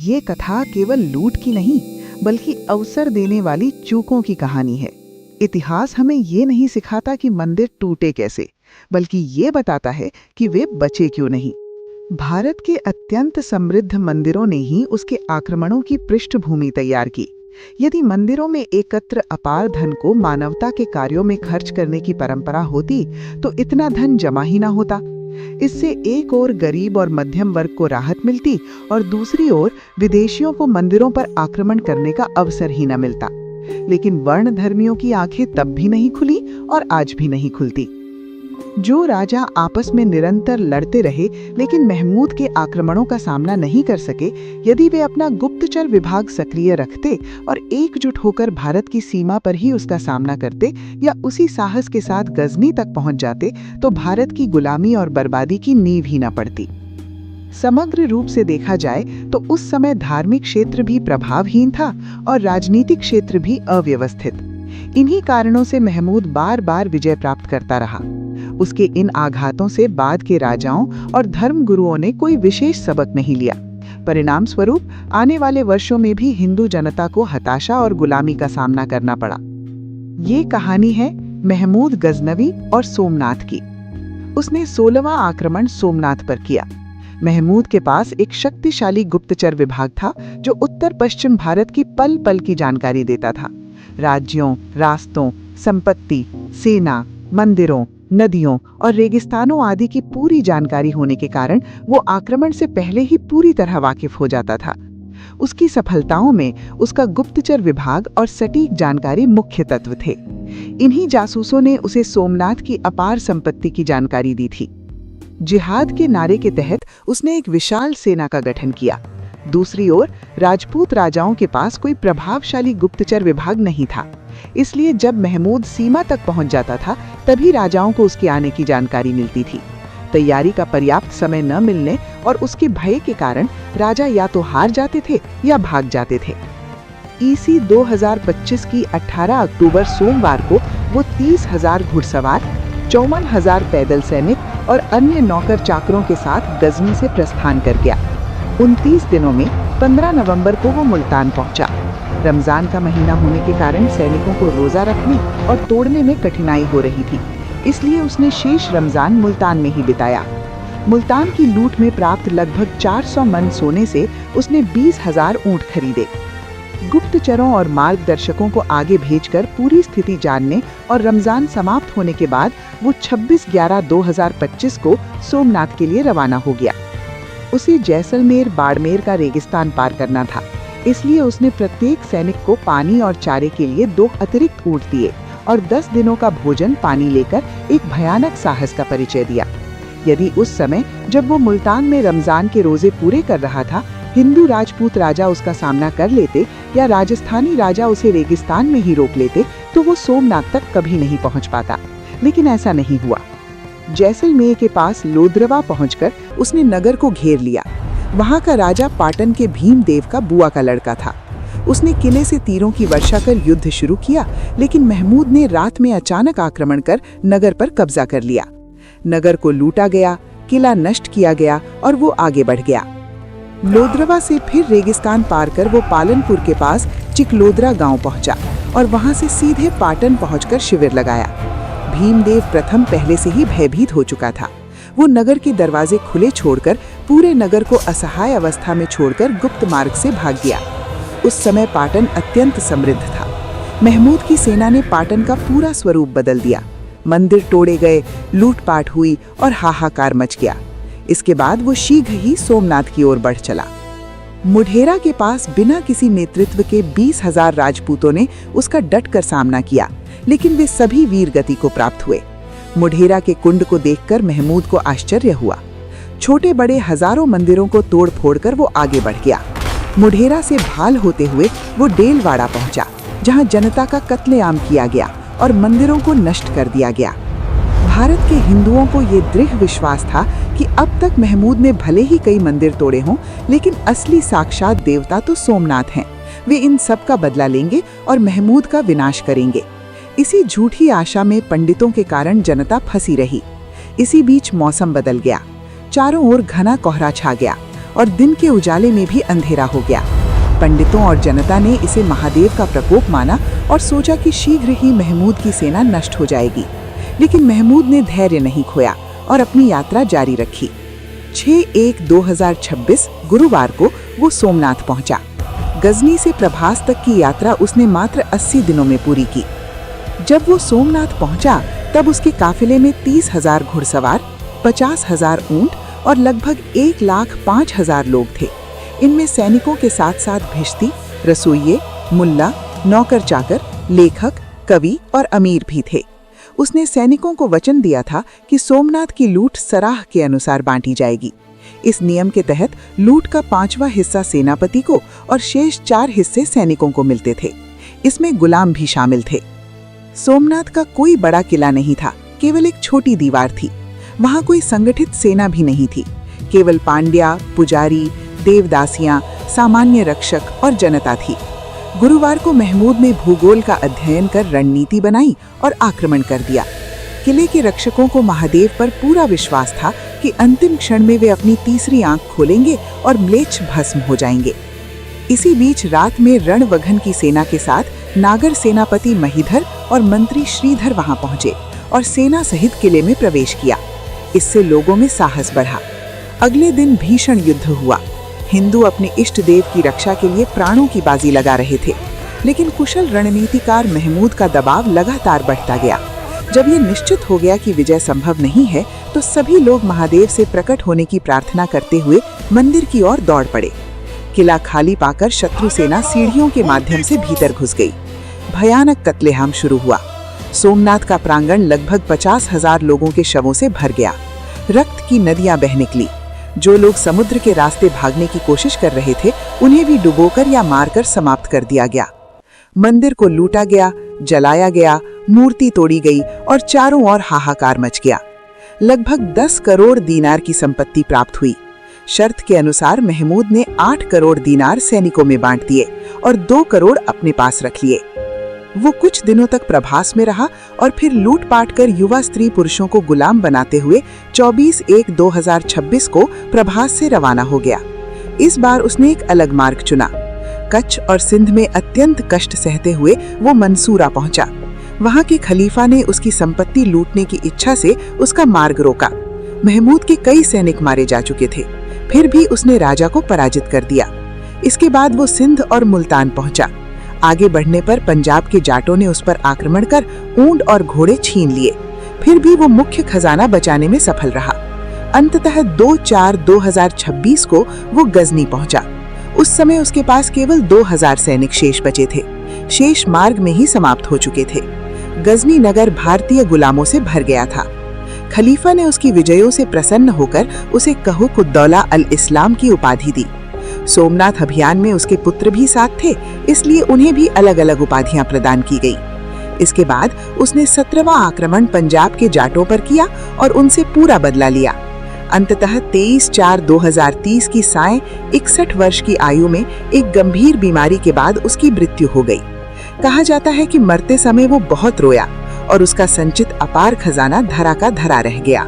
ये कथा केवल लूट की नहीं, बल्कि अवसर देने वाली चूकों की कहानी है। इतिहास हमें ये नहीं सिखाता कि मंदिर टूटे कैसे, बल्कि ये बताता है कि वे बचे क्यों नहीं। भारत के अत्यंत समृद्ध मंदिरों ने ही उसके आक्रमणों की पृष्ठभूमि तैयार की। यदि मंदिरों में एकत्र अपार धन को मानवता के कार्यों में खर्च करने की परंपरा होती, तो इतना धन जमा ही ना होता। इससे एक ओर गरीब और मध्यम वर्ग को राहत मिलती और दूसरी ओर विदेशियों को मंदिरों पर आक्रमण करने का अवसर ही न मिलता। लेकिन वर्ण धर्मियों की आंखें तब भी नहीं खुली और आज भी नहीं खुलती। जो राजा आपस में निरंतर लड़ते रहे लेकिन महमूद के आक्रमणों का सामना नहीं कर सके, यदि वे अपना गुप्तचर विभाग सक्रिय रखते और एकजुट होकर भारत की सीमा पर ही उसका सामना करते या उसी साहस के साथ गजनी तक पहुंच जाते, तो भारत की गुलामी और बर्बादी की नींव ही न पड़ती। समग्र रूप से देखा जाए तो उस समय धार्मिक क्षेत्र भी प्रभावहीन था और राजनीतिक क्षेत्र भी अव्यवस्थित। इन्हीं कारणों से महमूद बार बार विजय प्राप्त करता रहा। उसके इन आघातों से बाद के राजाओं और धर्म गुरुओं ने कोई विशेष सबक नहीं लिया। परिणाम स्वरूप आने वाले वर्षों में भी हिंदू जनता को हताशा और गुलामी का सामना करना पड़ा। ये कहानी है महमूद गजनवी और सोमनाथ की। उसने 16वां आक्रमण सोमनाथ पर किया। महमूद के पास एक शक्तिशाली गुप्तचर विभाग था जो उत्तर पश्चिम भारत की पल पल की जानकारी देता था। राज्यों, रास्तों, संपत्ति, सेना, मंदिरों, नदियों और रेगिस्तानों आदि की पूरी जानकारी होने के कारण वो आक्रमण से पहले ही पूरी तरह वाकिफ हो जाता था। उसकी सफलताओं में उसका गुप्तचर विभाग और सटीक जानकारी मुख्य तत्व थे। इन्हीं जासूसों ने उसे सोमनाथ की अपार संपत्ति की जानकारी दी थी। जिहाद के नारे के तहत उसने एक विशाल सेना का गठन किया। दूसरी ओर राजपूत राजाओं के पास कोई प्रभावशाली गुप्तचर विभाग नहीं था, इसलिए जब महमूद सीमा तक पहुंच जाता था तभी राजाओं को उसके आने की जानकारी मिलती थी। तैयारी का पर्याप्त समय न मिलने और उसके भय के कारण राजा या तो हार जाते थे या भाग जाते थे। ईसी 2025 की 18 अक्टूबर सोमवार को वो 30,000 घुड़सवार, 54,000 पैदल सैनिक और अन्य नौकर चाकरों के साथ गजनी से प्रस्थान कर गया। 29 दिनों में 15 नवंबर को वो मुल्तान पहुंचा। रमजान का महीना होने के कारण सैनिकों को रोजा रखने और तोड़ने में कठिनाई हो रही थी, इसलिए उसने शेष रमजान मुल्तान में ही बिताया। मुल्तान की लूट में प्राप्त लगभग 400 मन सोने से उसने 20,000 ऊंट खरीदे। गुप्तचरों और मार्गदर्शकों को आगे भेजकर पूरी स्थिति जानने और रमजान समाप्त होने के बाद वो 26/11/2025 को सोमनाथ के लिए रवाना हो गया। उसे जैसलमेर बाड़मेर का रेगिस्तान पार करना था, इसलिए उसने प्रत्येक सैनिक को पानी और चारे के लिए 2 अतिरिक्त ऊंट दिए और 10 दिनों का भोजन पानी लेकर एक भयानक साहस का परिचय दिया। यदि उस समय जब वो मुल्तान में रमजान के रोजे पूरे कर रहा था हिंदू राजपूत राजा उसका सामना कर लेते या राजस्थानी राजा उसे रेगिस्तान में ही रोक लेते, तो वो सोमनाथ तक कभी नहीं पहुंच पाता। लेकिन ऐसा नहीं हुआ। जैसलमेर के पास लोद्रवा पहुंचकर उसने नगर को घेर लिया। वहां का राजा पाटन के भीमदेव का बुआ का लड़का था। उसने किले से तीरों की वर्षा कर युद्ध शुरू किया, लेकिन महमूद ने रात में अचानक आक्रमण कर नगर पर कब्जा कर लिया। नगर को लूटा गया, किला नष्ट किया गया और वो आगे बढ़ गया। लोद्रवा से फिर रेगिस्तान पार कर वो पालनपुर के पास चिकलोदरा गांव पहुंचा और वहां से सीधे पाटन पहुंचकर शिविर लगाया। भीमदेव प्रथम पहले से ही भयभीत हो चुका था। वो नगर के दरवाजे खुले छोड़कर पूरे नगर को असहाय अवस्था में छोड़कर गुप्त मार्ग से भाग गया। उस समय पाटन अत्यंत समृद्ध था। महमूद की सेना ने पाटन का पूरा स्वरूप बदल दिया। मंदिर तोड़े गए, लूटपाट हुई और हाहाकार मच गया। इसके बाद वो शीघ्र ही सोमनाथ की ओर बढ़ चला। मुढेरा के पास बिना किसी नेतृत्व के 20,000 राजपूतों ने उसका डटकर सामना किया, लेकिन वे सभी वीर गति को प्राप्त हुए। मुढेरा के कुंड को देखकर महमूद को आश्चर्य हुआ। छोटे बड़े हजारों मंदिरों को तोड़ फोड़कर वो आगे बढ़ गया। मुढेरा से भाल होते हुए वो डेलवाड़ा पहुंचा, जहां जनता का कत्लेआम किया गया और मंदिरों को नष्ट कर दिया गया। भारत के हिंदुओं को ये दृढ़ विश्वास था कि अब तक महमूद ने भले ही कई मंदिर तोड़े हों, लेकिन असली साक्षात देवता तो सोमनाथ हैं। वे इन सब का बदला लेंगे और महमूद का विनाश करेंगे। इसी झूठी आशा में पंडितों के कारण जनता फंसी रही। इसी बीच मौसम बदल गया। चारों ओर घना कोहरा छा गया और दिन के उजाले में भी अंधेरा हो गया। पंडितों और जनता ने इसे महादेव का प्रकोप माना और सोचा कि शीघ्र ही महमूद की सेना नष्ट हो जाएगी। लेकिन महमूद ने धैर्य नहीं खोया और अपनी यात्रा जारी रखी। 6/1/2026 गुरुवार को वो सोमनाथ पहुंचा। गजनी से प्रभास तक की यात्रा उसने मात्र 80 दिनों में पूरी की। जब वो सोमनाथ पहुंचा तब उसके काफिले में 30,000 घुड़सवार, 50,000 ऊंट और लगभग 1,05,000 लोग थे। इनमें सैनिकों के साथ साथ भिश्ती, रसोइये, मुल्ला, नौकर चाकर, लेखक, कवि और अमीर भी थे। उसने सैनिकों को वचन दिया था कि सोमनाथ की लूट सराह के अनुसार बांटी जाएगी। इस नियम के तहत लूट का 5वां हिस्सा सेनापति को और शेष 4 हिस्से सैनिकों को मिलते थे। इसमें गुलाम भी शामिल थे। सोमनाथ का कोई बड़ा किला नहीं था, केवल एक छोटी दीवार थी। वहां कोई संगठित सेना भी नहीं थी, केवल पांड्या, पुजारी, देवदासियां, सामान्य रक्षक और जनता थी। गुरुवार को महमूद ने भूगोल का अध्ययन कर रणनीति बनाई और आक्रमण कर दिया। किले के रक्षकों को महादेव पर पूरा विश्वास था कि अंतिम क्षण में वे अपनी तीसरी आंख खोलेंगे और म्लेच्छ भस्म हो जाएंगे। इसी बीच रात में रणवघन की सेना के साथ नागर सेनापति महिधर और मंत्री श्रीधर वहां पहुंचे और सेना सहित किले में प्रवेश किया। इससे लोगों में साहस बढ़ा। अगले दिन भीषण युद्ध हुआ। हिंदू अपने इष्ट देव की रक्षा के लिए प्राणों की बाजी लगा रहे थे, लेकिन कुशल रणनीतिकार महमूद का दबाव लगातार बढ़ता गया। जब ये निश्चित हो गया कि विजय संभव नहीं है, तो सभी लोग महादेव से प्रकट होने की प्रार्थना करते हुए मंदिर की ओर दौड़ पड़े। किला खाली पाकर शत्रु सेना सीढ़ियों के माध्यम से भीतर घुस गई। भयानक कत्लेआम शुरू हुआ। सोमनाथ का प्रांगण लगभग 50,000 लोगों के शवों से भर गया। रक्त की नदियां बह निकली। जो लोग समुद्र के रास्ते भागने की कोशिश कर रहे थे, उन्हें भी डुबोकर या मारकर समाप्त कर दिया गया। मंदिर को लूटा गया, जलाया गया, मूर्ति तोड़ी गई और चारों ओर हाहाकार मच गया। लगभग 10 करोड़ दीनार की संपत्ति प्राप्त हुई। शर्त के अनुसार महमूद ने 8 करोड़ दीनार सैनिकों में बांट दिए और 2 करोड़ अपने पास रख लिए। वो कुछ दिनों तक प्रभास में रहा और फिर लूटपाट कर युवा स्त्री पुरुषों को गुलाम बनाते हुए 24/1/2026 को प्रभास से रवाना हो गया। इस बार उसने एक अलग मार्ग चुना। कच्छ और सिंध में अत्यंत कष्ट सहते हुए वो मंसूरा पहुंचा। वहां के खलीफा ने उसकी संपत्ति लूटने की इच्छा से उसका मार्ग रोका। महमूद के कई सैनिक मारे जा चुके थे, फिर भी उसने राजा को पराजित कर दिया। इसके बाद वो सिंध और मुल्तान पहुंचा। आगे बढ़ने पर पंजाब के जाटों ने उस पर आक्रमण कर ऊंट और घोड़े छीन लिए। फिर भी वो मुख्य खजाना बचाने में सफल रहा। अंततः 2/4/2026 को वो गजनी पहुंचा। उस समय उसके पास केवल 2000 सैनिक शेष बचे थे। शेष मार्ग में ही समाप्त हो चुके थे। गजनी नगर भारतीय गुलामों से भर गया था। खलीफा ने उसकी विजयों से प्रसन्न होकर उसे कहूकुद्दौला अल इस्लाम की उपाधि दी। सोमनाथ अभियान में उसके पुत्र भी साथ थे, इसलिए उन्हें भी अलग अलग उपाधियां प्रदान की गई। इसके बाद उसने 17वां आक्रमण पंजाब के जाटों पर किया और उनसे पूरा बदला लिया। अंततः 23/4/2030 की सायं 61 वर्ष की आयु में एक गंभीर बीमारी के बाद उसकी मृत्यु हो गई। कहा जाता है कि मरते समय वो बहुत रोया और उसका संचित अपार खजाना धरा का धरा रह गया।